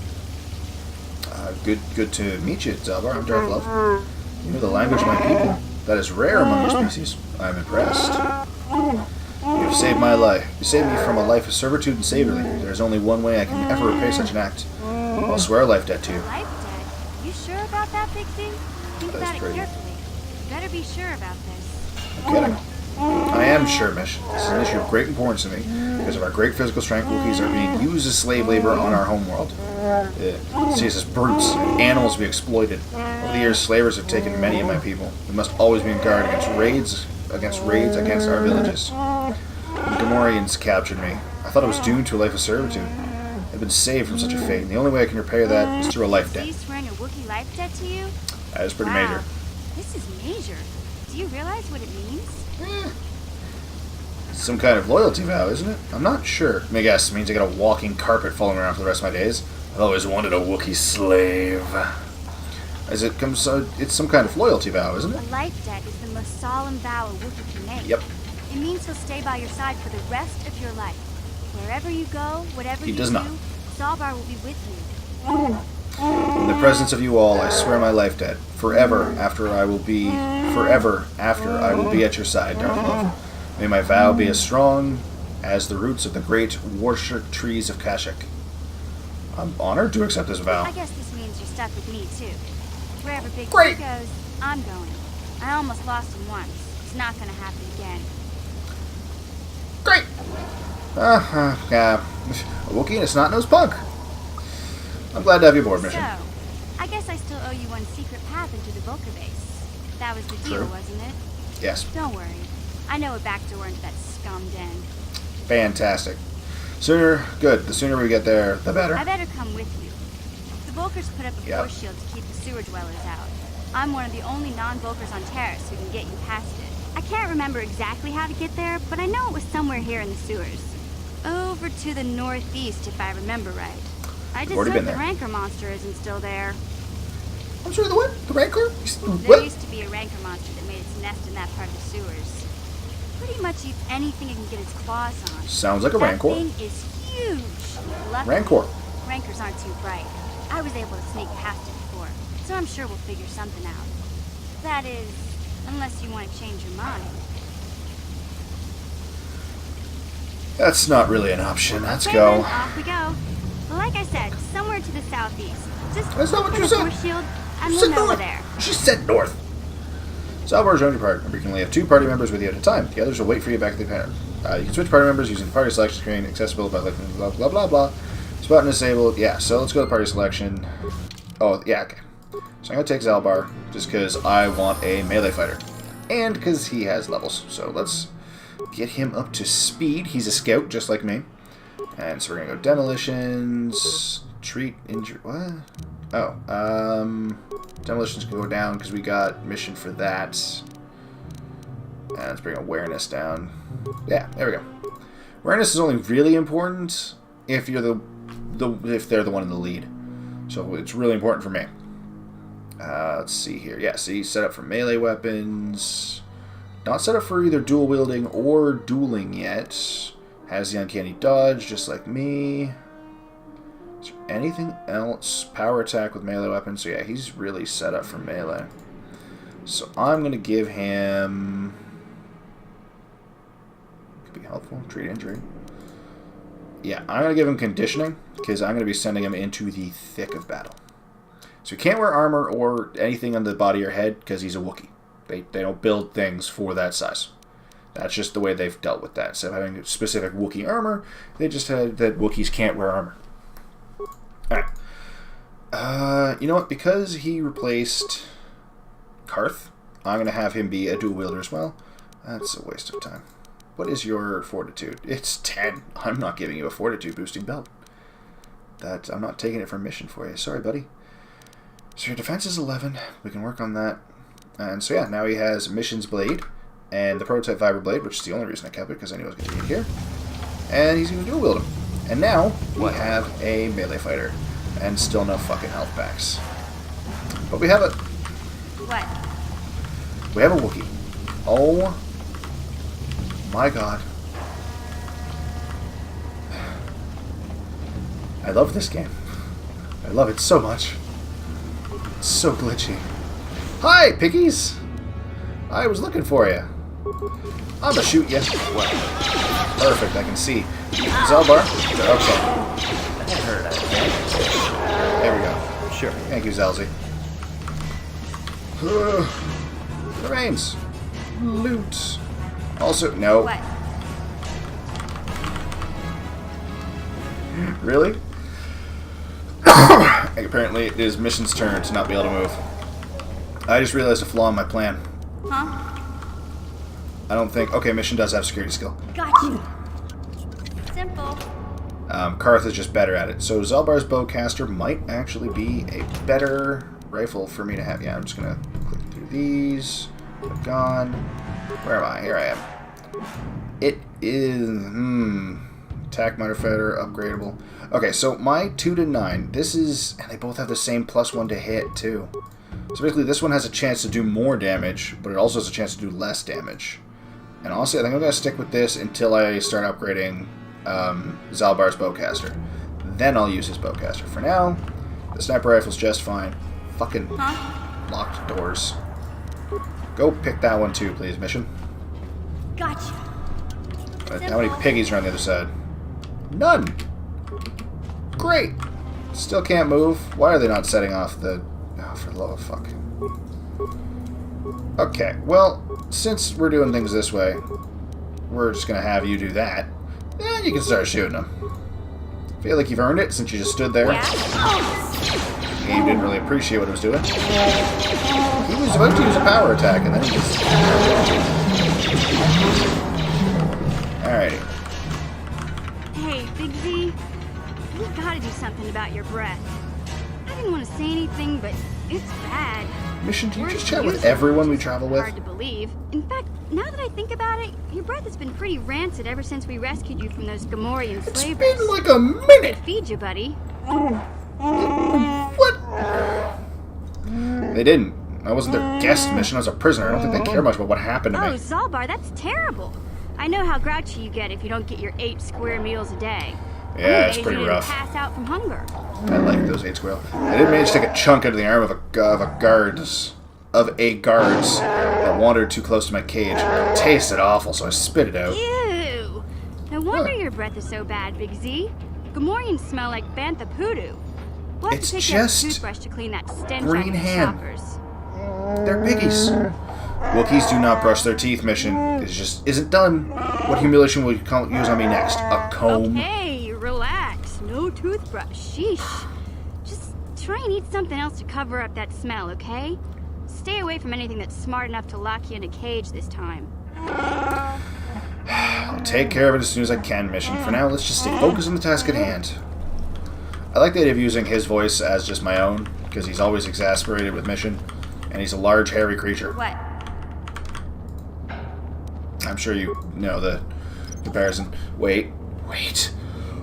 Good to meet you, Zalbar. I'm Dark Love. You know the language of my people. That is rare among your species. I'm impressed. You have saved my life. You saved me from a life of servitude and Saberly. There is only one way I can ever repay such an act. I'll swear a life debt to you. Life debt? You sure about that, Big Z? Think That is about it pretty. carefully. You better be sure about this. I'm kidding. I am sure, Mission. This is an issue of great importance to me because of our great physical strength Wookiees are being used as slave labor on our homeworld. See us as brutes, animals to be exploited. Over the years, slavers have taken many of my people. We must always be on guard against raids against our villages. When the Gamorreans captured me, I thought I was doomed to a life of servitude. have been saved from such a fate, and the only way I can repay that is through a life So debt. you swearing a Wookiee life debt to you? That is pretty Wow. major. This is major. Do you realize what it means? Some kind of loyalty vow, isn't it? I'm not sure. I guess it means I got a walking carpet following around for the rest of my days. I've always wanted a Wookiee slave. As it comes, it's some kind of loyalty vow, isn't it? A life debt is the most solemn vow a Wookiee can make. Yep. It means he'll stay by your side for the rest of your life. Wherever you go, whatever He you does do, not. Zalbar will be with you. In the presence of you all, I swear my life debt. Forever after I will be at your side, Darth Love. May my vow be as strong as the roots of the great worship trees of Kashyyyk. I'm honored to accept this vow. I guess this means you're stuck with me, too. Wherever Big Great. Q goes, I'm going. I almost lost him once. It's not gonna happen again. Great! Yeah. A Wookiee and a snot-nosed punk. I'm glad to have you aboard, Mission. So, I guess I still owe you one secret path into the Vulca base. That was the deal, True. wasn't it? Yes. Don't worry. I know a back door into that scum den. Fantastic. The sooner we get there, the better. I better come with you. The Vulcars put up a Yep. force shield to keep the sewer dwellers out. I'm one of the only non-Vulcars on Terrace who can get you past it. I can't remember exactly how to get there, but I know it was somewhere here in the sewers. Over to the northeast, if I remember right. I just already hope been the there. Rancor monster isn't still there. I'm sorry, the what? The Rancor? There What? used to be a Rancor monster that made its nest in that part of the sewers. Pretty much eats anything it can get its claws on. Sounds like a That Rancor. thing is huge. Luckily, Rancor. Rancors aren't too bright. I was able to sneak past it before, so I'm sure we'll figure something out. That is, unless you want to change your mind. That's not really an option. Let's Okay, go. then, off we go. Well, like I said, somewhere to the southeast. Just That's not what open you the said. force shield, and You we'll said know we're north. there. She said north. Zalbar joined your party. Remember, you can only have 2 party members with you at a time. The others will wait for you back at the panel. You can switch party members using the party selection screen, accessible by clicking blah blah blah blah. This button is disabled. Yeah, so let's go to party selection. Oh, yeah, okay. So I'm going to take Zalbar just because I want a melee fighter. And because he has levels. So let's get him up to speed. He's a scout, just like me. And so we're going to go demolitions, treat injury. What? Oh, demolitions can go down because we got mission for that. And let's bring awareness down. Yeah, there we go. Awareness is only really important if you're if they're the one in the lead. So it's really important for me. Let's see here. Yeah, see, set up for melee weapons. Not set up for either dual wielding or dueling yet. Has the uncanny dodge, just like me. Is there anything else? Power attack with melee weapons. So yeah, he's really set up for melee. So I'm going to give him... Could be helpful. Treat injury. Yeah, I'm going to give him conditioning, because I'm going to be sending him into the thick of battle. So he can't wear armor or anything on the body or head, because he's a Wookiee. They don't build things for that size. That's just the way they've dealt with that. Instead of having specific Wookiee armor, they just had that Wookiees can't wear armor. Alright. You know what? Because he replaced Karth, I'm going to have him be a dual wielder as well. That's a waste of time. What is your fortitude? It's 10. I'm not giving you a fortitude boosting belt. I'm not taking it for a mission for you. Sorry, buddy. So your defense is 11. We can work on that. And so yeah, now he has Mission's Blade and the Prototype Vibra Blade, which is the only reason I kept it, because I knew I was going to need it here. And he's going to dual wield him. And now we have a melee fighter. And still no fucking health packs. But we have a... What? We have a Wookiee. Oh my god. I love this game. I love it so much. It's so glitchy. Hi, piggies! I was looking for you. I'm gonna shoot you. Perfect, I can see. Zalbar? Okay. That hurt, I think. There we go. Sure. Thank you, Zelzy. Remains. Loot. Also, no. What? Really? Apparently, it is Mission's turn to not be able to move. I just realized a flaw in my plan. Huh? I don't think... Okay, Mission does have security skill. Got you. Simple. Karth is just better at it. So Zalbar's Bowcaster might actually be a better rifle for me to have. Yeah, I'm just going to click through these. They're gone. Where am I? Here I am. It is... Attack Miter Fighter, upgradable. Okay, so my 2 to 9, this is... And they both have the same +1 to hit, too. So basically, this one has a chance to do more damage, but it also has a chance to do less damage. And honestly, I think I'm going to stick with this until I start upgrading Zalbar's Bowcaster. Then I'll use his Bowcaster. For now, the sniper rifle's just fine. Fucking locked doors. Go pick that one too, please, mission. Gotcha. How many piggies are on the other side? None! Great! Still can't move. Why are they not setting off the... Oh, for the love of fuck. Okay, well, since we're doing things this way, we're just going to have you do that. Then you can start shooting them. Feel like you've earned it since you just stood there. The game didn't really appreciate what it was doing. He was about to use a power attack, and then he just... Alrighty. Hey, Big Z, you gotta do something about your breath. I didn't want to say anything, but it's bad. Mission, do you Words just chat to with use everyone we it's travel with? Hard to believe. In fact, now that I think about it, your breath has been pretty rancid ever since we rescued you from those Gamorrean slavers. It's been like a minute! They feed you, buddy. What? They didn't. I wasn't their guest mission. I was a prisoner. I don't think they care much about what happened to Oh, me. Zalbar, that's terrible. I know how grouchy you get if you don't get your 8 square meals a day. Yeah, it's Amazed pretty you didn't rough. Pass out from hunger. I like those 8 squirrel. I did manage to take a chunk out of the arm of a guards that wandered too close to my cage. It tasted awful, so I spit it out. Ew! No wonder What? your breath is so bad, Big Z. Gamorreans smell like bantha poodoo. We'll have It's to pick you up a just toothbrush to clean that stench green off the hand. shoppers. They're piggies. Wookiees do not brush their teeth mission. It just isn't done. What humiliation will you use on me next? A comb? Okay, relax. No toothbrush. Sheesh. Just try and eat something else to cover up that smell, okay? Stay away from anything that's smart enough to lock you in a cage this time. I'll take care of it as soon as I can, mission. For now, let's just stay focused on the task at hand. I like the idea of using his voice as just my own, because he's always exasperated with mission, and he's a large, hairy creature. What? I'm sure you know the comparison. Wait.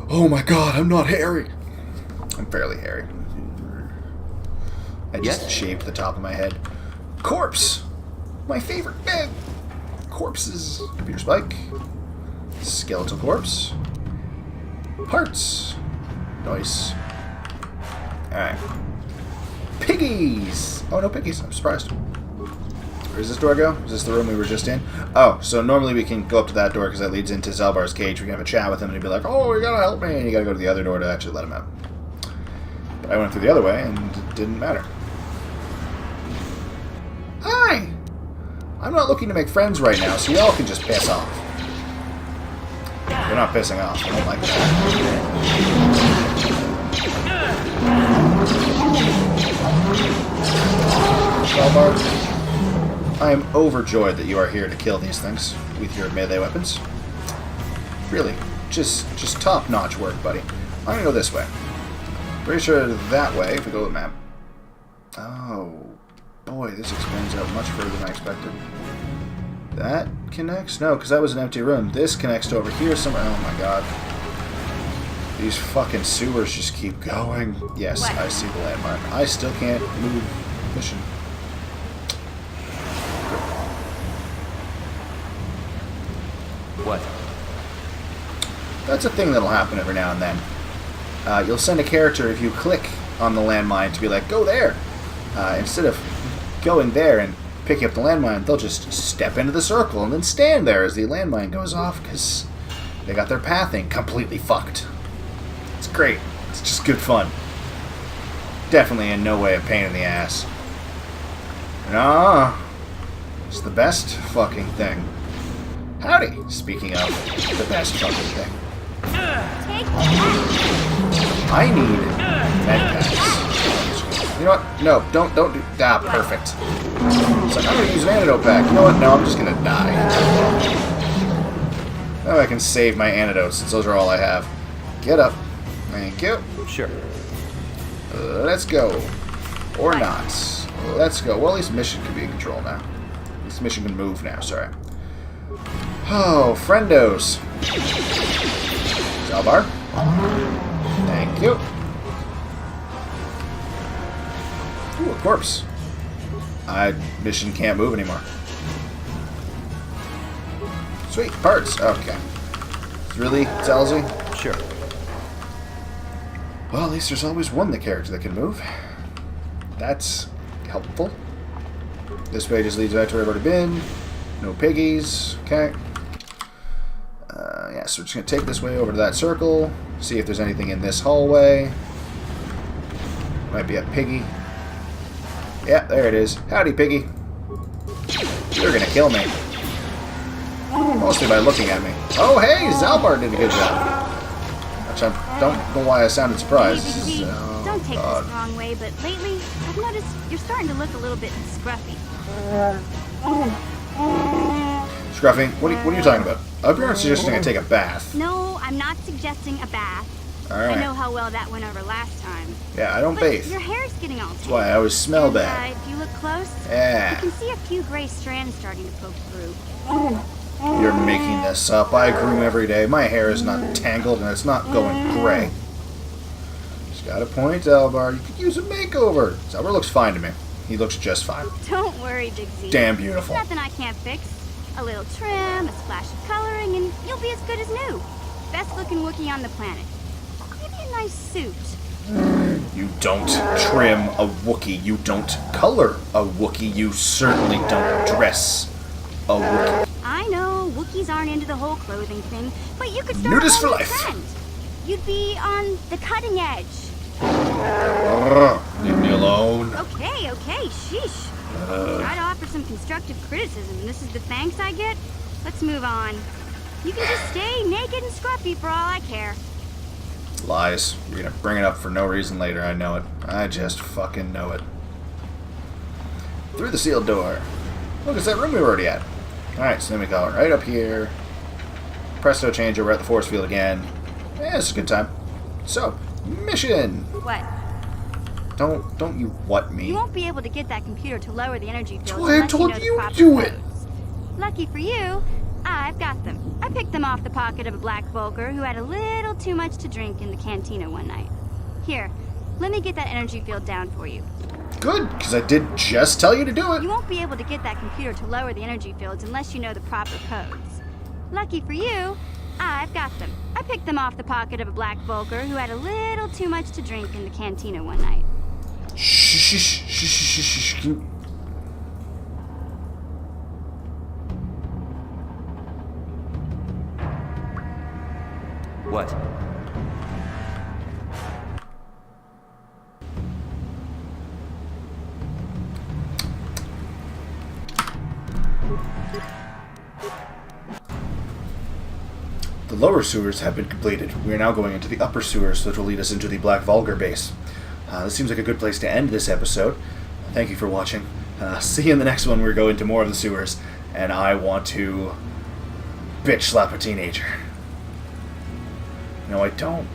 Oh my god, I'm not hairy. I'm fairly hairy. I just shaved the top of my head. Corpse! My favorite bed! Corpses. Computer spike. Skeletal corpse. Parts. Nice. Alright. Piggies! Oh, no piggies. I'm surprised. Where does this door go? Is this the room we were just in? Oh, so normally we can go up to that door because that leads into Zalbar's cage. We can have a chat with him and he'd be like, oh, you gotta help me. And you gotta go to the other door to actually let him out. But I went through the other way and it didn't matter. Hi! I'm not looking to make friends right now, so y'all can just piss off. They're not pissing off. I don't like that. Zalbar, I am overjoyed that you are here to kill these things with your melee weapons. Really, just top-notch work, buddy. I'm gonna go this way. Pretty sure that way, if we go to the map. Oh, boy, this expands out much further than I expected. That connects? No, because that was an empty room. This connects to over here somewhere. Oh my god. These fucking sewers just keep going. Yes, what? I see the landmark. I still can't move. Mission. What? That's a thing that'll happen every now and then. You'll send a character if you click on the landmine to be like, go there. Instead of going there and picking up the landmine, they'll just step into the circle and then stand there as the landmine goes off because they got their pathing completely fucked. It's great. It's just good fun. Definitely in no way a pain in the ass. Nah, it's the best fucking thing. Howdy, speaking of the best fucking thing. I need medpacks. You know what? No, don't do. Ah, perfect. It's like, I'm gonna use an antidote pack. You know what? No, I'm just gonna die. Now I can save my antidotes since those are all I have. Get up. Thank you. Sure. Let's go. Or not. Let's go. Well, at least Mission can be in control now. At least Mission can move now, sorry. Oh, friendos. Zaalbar. Thank you. Ooh, a corpse. Mission can't move anymore. Sweet, parts. Okay. Really, Zelzy? Sure. Well, at least there's always one the character that can move. That's helpful. This way just leads back to where I've already been. No piggies. Okay. Yeah, so we're just going to take this way over to that circle. See if there's anything in this hallway. Might be a piggy. Yeah, there it is. Howdy, piggy. You're going to kill me. Mostly by looking at me. Oh, hey! Zaalbar did a good job. Which I don't know why I sounded surprised. Hey, don't take this the wrong way, but lately, I've noticed you're starting to look a little bit scruffy. Scruffy? What are you talking about? I hope you're not suggesting I take a bath. No, I'm not suggesting a bath. Alright. I know how well that went over last time. Yeah, I don't But bathe. your hair's getting all That's why I always smell and, bad. If you look close, Yeah. you can see a few gray strands starting to poke through. You're making this up. I groom every day. My hair is not tangled and it's not going gray. Just got a point, Zaalbar. You could use a makeover. Zaalbar looks fine to me. He looks just fine. Don't worry, Big Z. Damn beautiful. Nothing I can't fix. A little trim, a splash of coloring, and you'll be as good as new. Best looking Wookiee on the planet. Maybe a nice suit. You don't trim a Wookiee. You don't color a Wookiee. You certainly don't dress a Wookiee. I know, Wookiees aren't into the whole clothing thing, but you could start Nudist a for whole life. trend. You'd be on the cutting edge. Leave me alone. Okay, sheesh. Try to offer some constructive criticism, and this is the thanks I get? Let's move on. You can just stay naked and scruffy for all I care. Lies. You're gonna bring it up for no reason later. I know it. I just fucking know it. Through the sealed door. Look, it's that room we were already at. Alright, so then we go right up here. Presto changer, we're at the force field again. Yeah, it's a good time. So, mission! What? Don't you what me? You won't be able to get that computer to lower the energy field why I unless told you know the you proper do it. codes. Lucky for you, I've got them. I picked them off the pocket of a black Vulgar who had a little too much to drink in the cantina one night. Here, let me get that energy field down for you. Good, because I did just tell you to do it. You won't be able to get that computer to lower the energy fields unless you know the proper codes. Lucky for you, I've got them. I picked them off the pocket of a black Vulgar who had a little too much to drink in the cantina one night. Shh. What? The lower sewers have been completed. We are now going into the upper sewers, which will lead us into the Black Vulgar base. This seems like a good place to end this episode. Thank you for watching. See you in the next one where we go into more of the sewers, and I want to bitch slap a teenager. No, I don't.